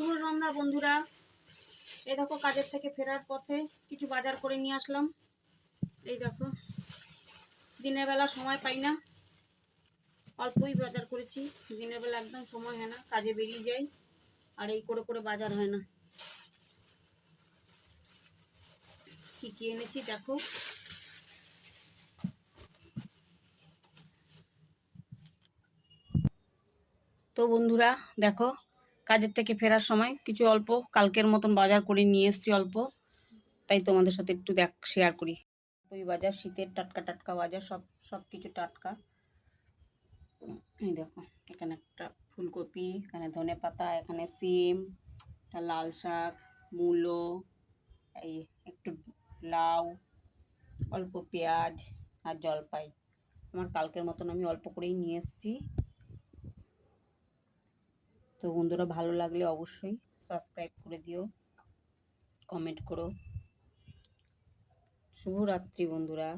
শুভ সন্ধ্যা বন্ধুরা। এই দেখো কাজের থেকে ফেরার পথে কিছু বাজার করে নিয়ে আসলাম। এই দেখো, দিনের বেলা সময় পাই না, অল্পই বাজার করেছি। দিনের বেলা একদম সময় হয় না, কাজে বেরিয়ে যাই আর এই করে করে বাজার হয় না। কি কি এনেছি দেখো। তো বন্ধুরা দেখো, কাজের থেকে ফেরার সময় কিছু অল্প কালকের মতন বাজার করে নিয়ে এসেছি অল্প, তাই তোমাদের সাথে একটু শেয়ার করি। ওই বাজার, শীতের টাটকা টাটকা বাজার, সব কিছু টাটকা। এই দেখো, এখানে একটা ফুলকপি, এখানে ধনেপাতা, এখানে সিম, একটা লাল শাক, মূলো, এই একটু লাউ, অল্প পেঁয়াজ আর জলপাই। আমার কালকের মতন আমি অল্প করেই নিয়ে এসেছি। তো বন্ধুরা, ভালো লাগলে অবশ্যই সাবস্ক্রাইব করে দিও, কমেন্ট করো। শুভরাত্রি বন্ধুরা।